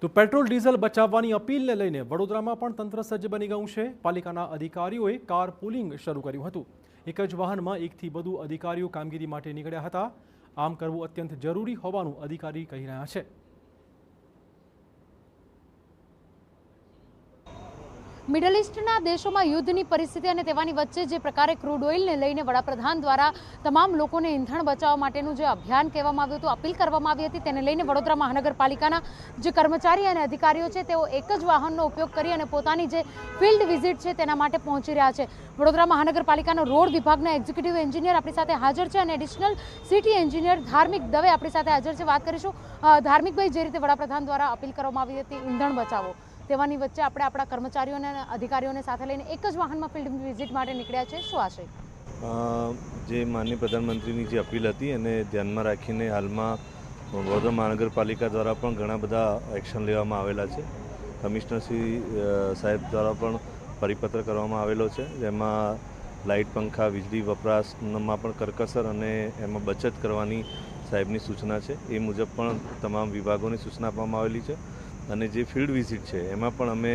તો petrol diesel બચાવવાની અપીલને લઈને વડોદરામાં પણ તંત્ર સજ્જ બની ગયું છે। પાલિકાના અધિકારીઓએ કાર પુલિંગ શરૂ કર્યું હતું। એક જ વાહનમાં એકથી વધુ અધિકારીઓ કામગીરી માટે નીકળ્યા હતા। આમ કરવું અત્યંત જરૂરી હોવાનું અધિકારી કહી રહ્યા છે। મિડલ ઈસ્ટના દેશોમાં યુદ્ધની પરિસ્થિતિ અને તેવાની વચ્ચે જે પ્રકારે ક્રૂડ ઓઇલને લઈને વડાપ્રધાન દ્વારા તમામ લોકોને ઈંધણ બચાવવા માટેનું જે અભિયાન કહેવામાં આવ્યું હતું, અપીલ કરવામાં આવી હતી, તેને લઈને વડોદરા મહાનગરપાલિકાના જે કર્મચારી અને અધિકારીઓ છે તેઓ એક જ વાહનનો ઉપયોગ કરી અને પોતાની જે ફિલ્ડ વિઝિટ છે તેના માટે પહોંચી રહ્યા છે। વડોદરા મહાનગરપાલિકાના રોડ વિભાગના એક્ઝિક્યુટિવ એન્જિનિયર આપણી સાથે હાજર છે અને એડિશનલ સિટી એન્જિનિયર ધાર્મિક દવે આપણી સાથે હાજર છે। વાત કરીશું ધાર્મિકભાઈ, જે રીતે વડાપ્રધાન દ્વારા અપીલ કરવામાં આવી હતી ઈંધણ બચાવો, તેવાની વચ્ચે આપણે આપણા કર્મચારીઓને અને અધિકારીઓને સાથે લઈને એક જ વાહનમાં ફિલ્ડ વિઝિટ માટે નીકળ્યા છે, શું આશય? જે માનનીય પ્રધાનમંત્રીની જે અપીલ હતી એને ધ્યાનમાં રાખીને હાલમાં વડોદરા મહાનગરપાલિકા દ્વારા પણ ઘણા બધા એક્શન લેવામાં આવેલા છે। કમિશનર શ્રી સાહેબ દ્વારા પણ પરિપત્ર કરવામાં આવેલો છે, જેમાં લાઇટ, પંખા, વીજળી વપરાશમાં પણ કરકસર અને એમાં બચત કરવાની સાહેબની સૂચના છે। એ મુજબ પણ તમામ વિભાગોને સૂચના આપવામાં આવેલી છે। અને જે ફિલ્ડ વિઝિટ છે એમાં પણ અમે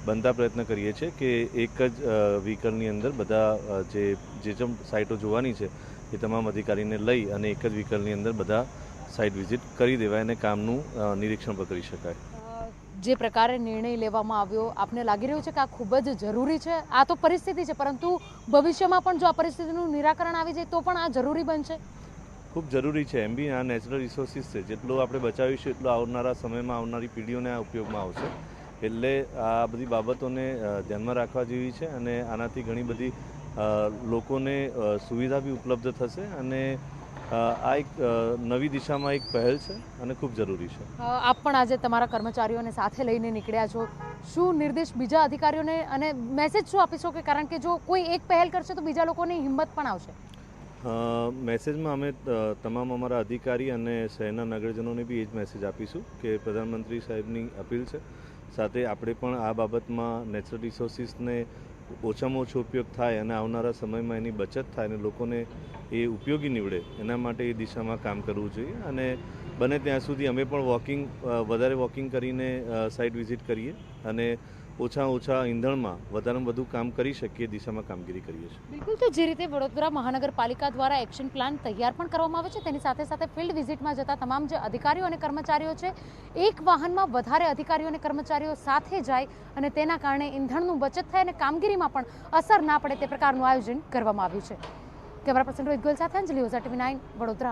બનતા પ્રયત્ન કરીએ છીએ કે એક જ વ્હીકલની અંદર બધા જે સાઇટો જોવાની છે એ તમામ અધિકારીને લઈ અને એક જ વ્હીકલની અંદર બધા સાઇટ વિઝિટ કરી દેવાય અને કામનું નિરીક્ષણ પણ કરી શકાય। જે પ્રકારે નિર્ણય લેવામાં આવ્યો, આપને લાગી રહ્યું છે કે આ ખૂબ જ જરૂરી છે? આ તો પરિસ્થિતિ છે, પરંતુ ભવિષ્યમાં પણ જો આ પરિસ્થિતિનું નિરાકરણ આવી જાય તો પણ આ જરૂરી બનશે? ખૂબ જરૂરી છે। એમ બી આ નેચરલ રિસોર્સિસ છે, જેટલું આપણે બચાવીશું એટલું આવનારા સમયમાં આવનારી પેઢીઓને આ ઉપયોગમાં આવશે। એટલે આ બધી બાબતોને ધ્યાનમાં રાખવા જેવી છે અને આનાથી ઘણી બધી લોકોને સુવિધા બી ઉપલબ્ધ થશે અને આ એક નવી દિશામાં એક પહેલ છે અને ખૂબ જરૂરી છે। આપ પણ આજે તમારા કર્મચારીઓને સાથે લઈને નીકળ્યા છો, શું નિર્દેશ બીજા અધિકારીઓને અને મેસેજ શું આપીશો? કે કારણ કે જો કોઈ એક પહેલ કરશે તો બીજા લોકોની હિંમત પણ આવશે। મેસેજમાં અમે તમામ અમારા અધિકારી અને શહેરના નગરજનોને બી એ જ મેસેજ આપીશું કે પ્રધાનમંત્રી સાહેબની અપીલ છે, સાથે આપણે પણ આ બાબતમાં નેચરલ રિસોર્સિસને ઓછામાં ઓછો ઉપયોગ થાય અને આવનારા સમયમાં એની બચત થાય અને લોકોને એ ઉપયોગી નીવડે એના માટે એ દિશામાં કામ કરવું જોઈએ। અને બને ત્યાં સુધી અમે પણ વધારે વોકિંગ કરીને સાઇટ વિઝિટ કરીએ અને ઓછા ઈંધણમાં વધારેમાં વધુ કામ કરી શકીએ દિશામાં કામગીરી કરીએ છીએ। બિલકુલ, તો જે રીતે વડોદરા મહાનગરપાલિકા દ્વારા એક્શન પ્લાન તૈયાર પણ કરવામાં આવે છે, તેની સાથે સાથે ફિલ્ડ વિઝિટમાં જતા તમામ જે અધિકારીઓ અને કર્મચારીઓ છે, એક વાહનમાં વધારે અધિકારીઓ અને કર્મચારીઓ સાથે જાય અને તેના કારણે ઈંધણનું બચત થાય અને કામગીરીમાં પણ અસર ના પડે તે પ્રકારનું આયોજન કરવામાં આવ્યું છે। કેમેરા પર્સન રોહિત ગોયલ સાથે અંજલિ ઓઝા, TV9 વડોદરા।